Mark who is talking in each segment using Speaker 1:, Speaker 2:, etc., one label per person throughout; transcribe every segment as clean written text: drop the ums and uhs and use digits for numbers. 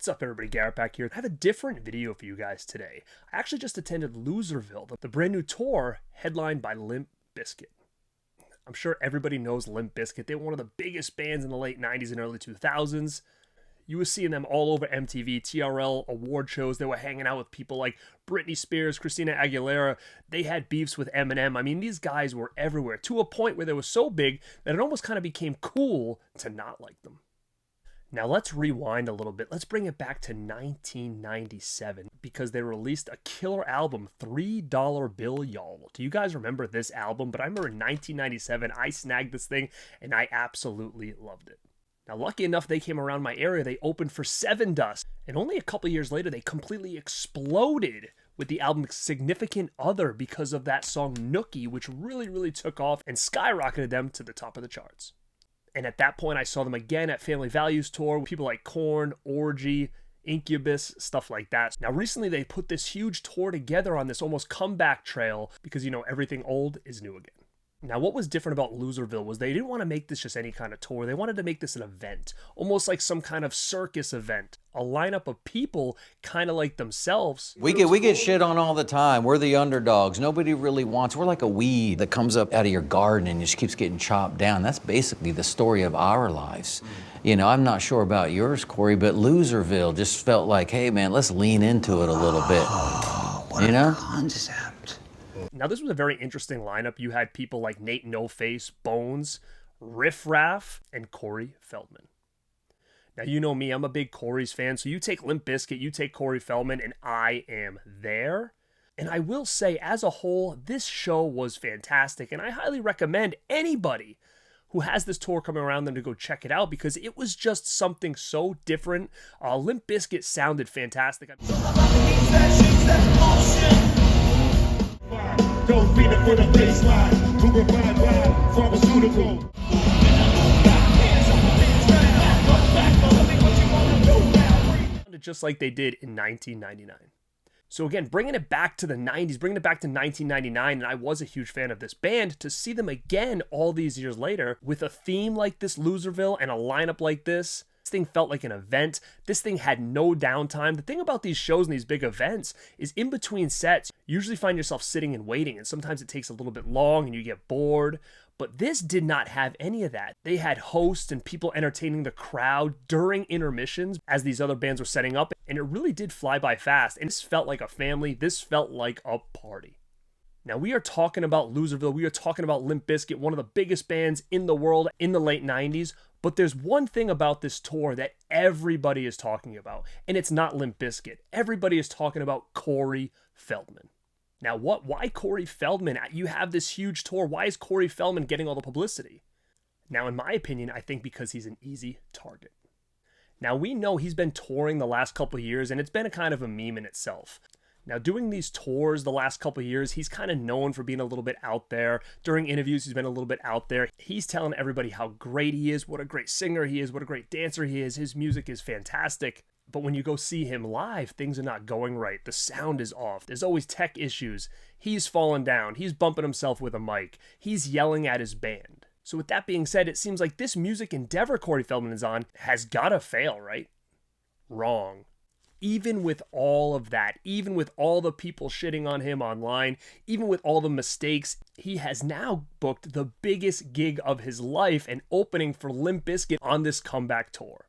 Speaker 1: What's up everybody, Garrett back here. I have a different video for you guys today. I actually just attended Loserville, the brand new tour headlined by Limp Bizkit. I'm sure everybody knows Limp Bizkit. They were one of the biggest bands in the late 90s and early 2000s. You were seeing them all over MTV, TRL, award shows. They were hanging out with people like Britney Spears, Christina Aguilera. They had beefs with Eminem. I mean, these guys were everywhere to a point where they were so big that it almost kind of became cool to not like them. Now let's rewind a little bit. Let's bring it back to 1997 because they released a killer album, $3 Bill, y'all. Do you guys remember this album? But I remember in 1997, I snagged this thing and I absolutely loved it. Now, lucky enough, they came around my area. They opened for Seven Dust. And only a couple years later, they completely exploded with the album Significant Other because of that song Nookie, which really took off and skyrocketed them to the top of the charts. And at that point, I saw them again at Family Values Tour with people like Korn, Orgy, Incubus, stuff like that. Now, recently, they put this huge tour together on this almost comeback trail because, you know, everything old is new again. Now, what was different about Loserville was they didn't want to make this just any kind of tour. They wanted to make this an event, almost like some kind of circus event. A lineup of people kind of like themselves.
Speaker 2: We get shit on all the time. We're the underdogs. Nobody really wants. We're like a weed that comes up out of your garden and just keeps getting chopped down. That's basically the story of our lives. You know, I'm not sure about yours, Corey, but Loserville just felt like, hey, man, let's lean into it a little bit.
Speaker 3: What
Speaker 2: you know?
Speaker 3: A concept.
Speaker 1: Now, this was a very interesting lineup. You had people like Nate No Face, Bones, Riff Raff, and Corey Feldman. Now, you know me, I'm a big Corey's fan, so you take Limp Bizkit, you take Corey Feldman, and I am there. And I will say, as a whole, this show was fantastic, and I highly recommend anybody who has this tour coming around them to go check it out because it was just something so different. Limp Bizkit sounded fantastic.
Speaker 4: Don't beat it for the baseline. To provide by pharmaceutical.
Speaker 1: Just like they did in 1999. So again, bringing it back to the 90s, bringing it back to 1999, and I was a huge fan of this band, to see them again all these years later with a theme like this Loserville and a lineup like this thing felt like an event. This thing had no downtime. The thing about these shows and these big events is in between sets, you usually find yourself sitting and waiting, and sometimes it takes a little bit long and you get bored. But this did not have any of that. They had hosts and people entertaining the crowd during intermissions as these other bands were setting up, and it really did fly by fast. And this felt like a family. This felt like a party. Now, we are talking about Loserville. We are talking about Limp Bizkit, one of the biggest bands in the world in the late 90s. But there's one thing about this tour that everybody is talking about, and it's not Limp Bizkit. Everybody is talking about Corey Feldman. Now, why Corey Feldman? You have this huge tour. Why is Corey Feldman getting all the publicity? Now, in my opinion, I think because he's an easy target. Now, we know he's been touring the last couple of years, and it's been a kind of a meme in itself. Now, doing these tours the last couple of years, he's kind of known for being a little bit out there. During interviews, he's been a little bit out there. He's telling everybody how great he is, what a great singer he is, what a great dancer he is. His music is fantastic. But when you go see him live, things are not going right. The sound is off. There's always tech issues. He's falling down. He's bumping himself with a mic. He's yelling at his band. So with that being said, it seems like this music endeavor Corey Feldman is on has got to fail, right? Wrong. Even with all of that, even with all the people shitting on him online, even with all the mistakes, he has now booked the biggest gig of his life and opening for Limp Bizkit on this comeback tour.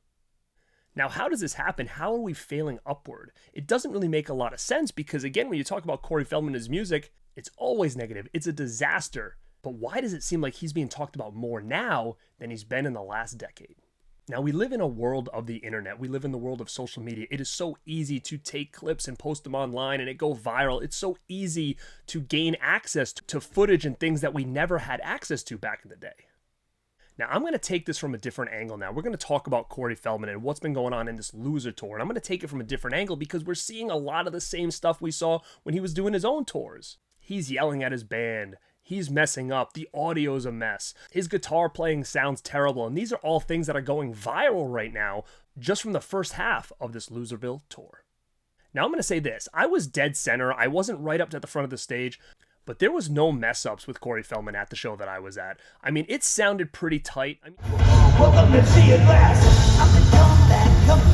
Speaker 1: Now, how does this happen? How are we failing upward? It doesn't really make a lot of sense because, again, when you talk about Corey Feldman and his music, it's always negative. It's a disaster. But why does it seem like he's being talked about more now than he's been in the last decade? Now, we live in a world of the internet. We live in the world of social media. It is so easy to take clips and post them online and it go viral. It's so easy to gain access to footage and things that we never had access to back in the day. Now, I'm going to take this from a different angle now. We're going to talk about Corey Feldman and what's been going on in this Loser tour. And I'm going to take it from a different angle because we're seeing a lot of the same stuff we saw when he was doing his own tours. He's yelling at his band. He's messing up. The audio's a mess. His guitar playing sounds terrible. And these are all things that are going viral right now just from the first half of this Loserville tour. Now, I'm going to say this. I was dead center. I wasn't right up at the front of the stage. But there was no mess-ups with Corey Feldman at the show that I was at. I mean, it sounded pretty tight. I mean,
Speaker 4: Welcome to see it last. I'm the come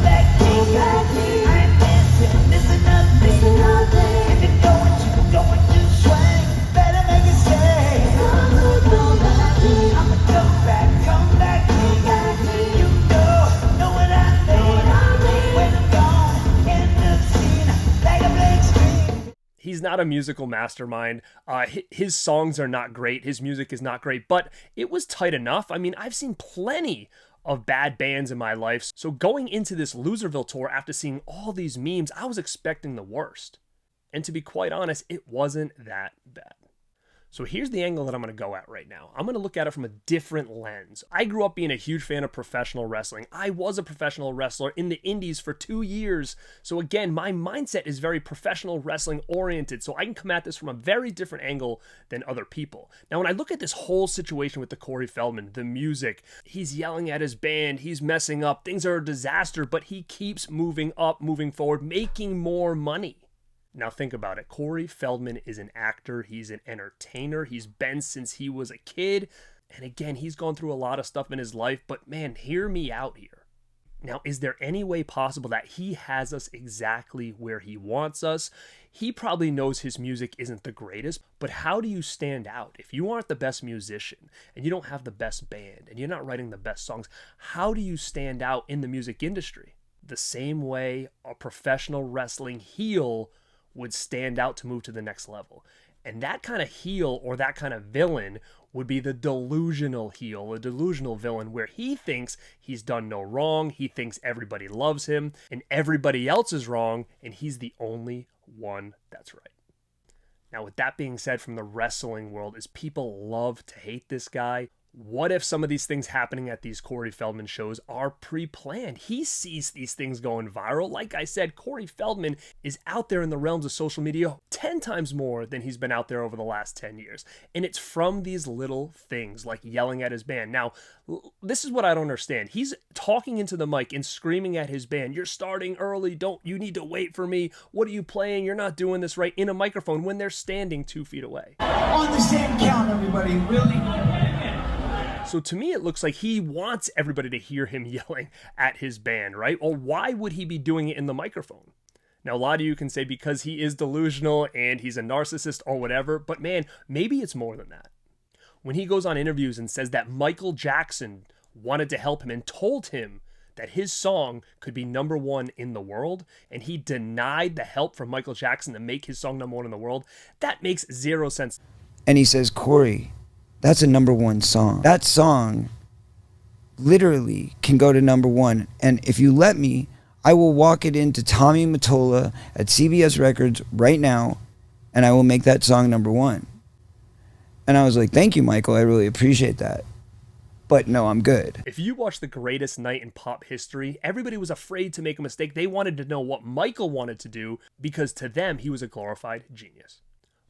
Speaker 4: back, king. I'm dancing, listen up, if you're going to swing, better make it stay. I'm the come back, king. You know what I mean. When I'm gone in the scene, like a blank screen.
Speaker 1: he's not a musical mastermind. His songs are not great. His music is not great, but it was tight enough. I mean, I've seen plenty of bad bands in my life. So going into this Loserville tour after seeing all these memes, I was expecting the worst. And to be quite honest, it wasn't that bad. So here's the angle that I'm going to go at right now. I'm going to look at it from a different lens. I grew up being a huge fan of professional wrestling. I was a professional wrestler in the indies for 2 years. So again, my mindset is very professional wrestling oriented. So I can come at this from a very different angle than other people. Now, when I look at this whole situation with the Corey Feldman, the music, he's yelling at his band, he's messing up, things are a disaster, but he keeps moving up, moving forward, making more money. Now think about it. Corey Feldman is an actor. He's an entertainer. He's been since he was a kid. And again, he's gone through a lot of stuff in his life, but man, hear me out here. Now, is there any way possible that he has us exactly where he wants us? He probably knows his music isn't the greatest, but how do you stand out? If you aren't the best musician and you don't have the best band and you're not writing the best songs, how do you stand out in the music industry? The same way a professional wrestling heel would stand out to move to the next level. And that kind of heel or that kind of villain would be the delusional heel, a delusional villain where he thinks he's done no wrong, he thinks everybody loves him, and everybody else is wrong, and he's the only one that's right. Now, with that being said, from the wrestling world, is people love to hate this guy. What if some of these things happening at these Corey Feldman shows are pre-planned? He sees these things going viral. Like I said, Corey Feldman is out there in the realms of social media 10 times more than he's been out there over the last 10 years. And it's from these little things like yelling at his band. Now, this is what I don't understand. He's talking into the mic and screaming at his band, "You're starting early. You need to wait for me. What are you playing? You're not doing this right," in a microphone when they're standing 2 feet away.
Speaker 3: On the same count, everybody, really?
Speaker 1: So to me, it looks like he wants everybody to hear him yelling at his band, right? Or why would he be doing it in the microphone? Now, a lot of you can say because he is delusional and he's a narcissist or whatever, but man, maybe it's more than that. When he goes on interviews and says that Michael Jackson wanted to help him and told him that his song could be #1 in the world, and he denied the help from Michael Jackson to make his song #1 in the world, that makes zero sense.
Speaker 5: And he says, "Corey, that's a #1 song. That song literally can go to #1. And if you let me, I will walk it into Tommy Mottola at CBS Records right now, and I will make that song #1. And I was like, "Thank you, Michael. I really appreciate that. But no, I'm good."
Speaker 1: If you watch the greatest night in pop history, everybody was afraid to make a mistake. They wanted to know what Michael wanted to do because to them, he was a glorified genius.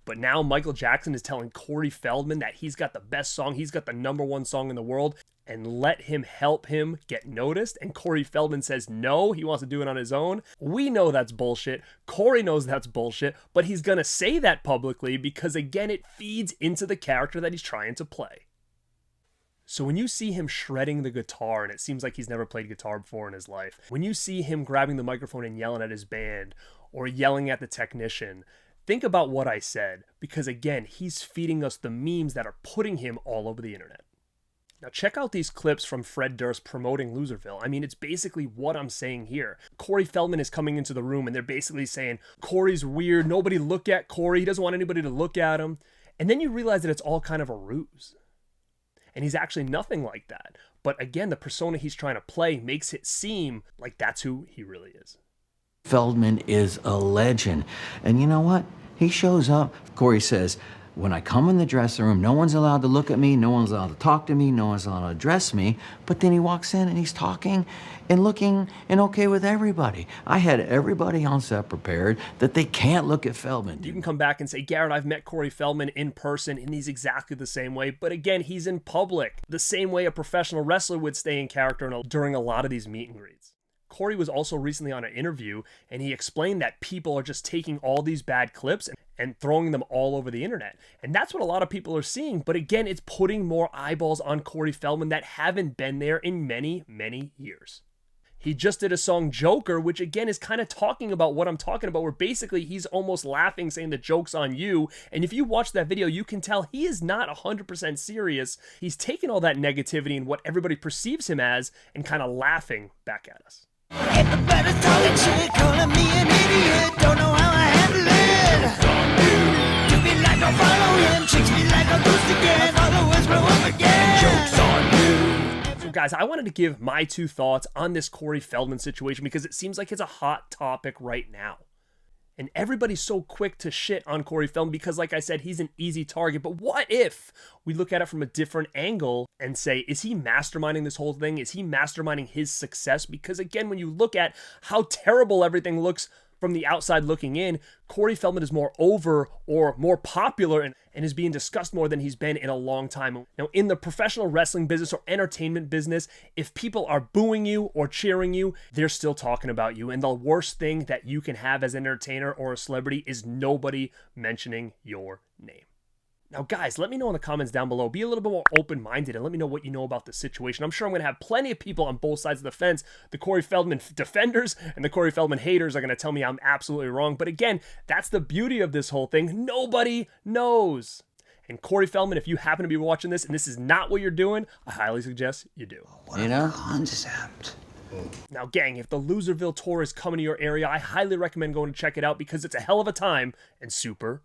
Speaker 1: But now Michael Jackson is telling Corey Feldman that he's got the best song, he's got the #1 song in the world, and let him help him get noticed. And Corey Feldman says no, he wants to do it on his own. We know that's bullshit. Corey knows that's bullshit, but he's going to say that publicly because, again, it feeds into the character that he's trying to play. So when you see him shredding the guitar, and it seems like he's never played guitar before in his life, when you see him grabbing the microphone and yelling at his band or yelling at the technician, think about what I said, because again, he's feeding us the memes that are putting him all over the internet. Now check out these clips from Fred Durst promoting Loserville. I mean, it's basically what I'm saying here. Corey Feldman is coming into the room and they're basically saying, "Corey's weird, nobody look at Corey, he doesn't want anybody to look at him." And then you realize that it's all kind of a ruse. And he's actually nothing like that. But again, the persona he's trying to play makes it seem like that's who he really is.
Speaker 2: Feldman is a legend. And you know what? He shows up. Corey says, when I come in the dressing room, no one's allowed to look at me, no one's allowed to talk to me, no one's allowed to address me. But then he walks in and he's talking and looking and okay with everybody. I had everybody on set prepared that they can't look at Feldman.
Speaker 1: You can come back and say, "Garrett, I've met Corey Feldman in person and he's exactly the same way." But again, he's in public, the same way a professional wrestler would stay in character during a lot of these meet and greets. Corey was also recently on an interview, and he explained that people are just taking all these bad clips and throwing them all over the internet. And that's what a lot of people are seeing. But again, it's putting more eyeballs on Corey Feldman that haven't been there in many, many years. He just did a song Joker, which again is kind of talking about what I'm talking about, where basically he's almost laughing, saying the joke's on you. And if you watch that video, you can tell he is not 100% serious. He's taking all that negativity and what everybody perceives him as and kind of laughing back at us.
Speaker 4: Everybody's talking shit, calling me an idiot. Don't know how I handle it. Do me like I follow him, tricks me like I lose again. Followers blow up again. Joke's on you.
Speaker 1: So guys, I wanted to give my 2 thoughts on this Corey Feldman situation because it seems like it's a hot topic right now. And everybody's so quick to shit on Corey Feldman because, like I said, he's an easy target. But what if we look at it from a different angle and say, is he masterminding this whole thing? Is he masterminding his success? Because again, when you look at how terrible everything looks from the outside looking in, Corey Feldman is more over or more popular and is being discussed more than he's been in a long time. Now, in the professional wrestling business or entertainment business, if people are booing you or cheering you, they're still talking about you. And the worst thing that you can have as an entertainer or a celebrity is nobody mentioning your name. Now, guys, let me know in the comments down below. Be a little bit more open-minded and let me know what you know about the situation. I'm sure I'm going to have plenty of people on both sides of the fence. The Corey Feldman defenders and the Corey Feldman haters are going to tell me I'm absolutely wrong. But again, that's the beauty of this whole thing. Nobody knows. And Corey Feldman, if you happen to be watching this and this is not what you're doing, I highly suggest you do.
Speaker 2: You know?
Speaker 3: Concept.
Speaker 1: Now, gang, if the Loserville tour is coming to your area, I highly recommend going to check it out because it's a hell of a time and super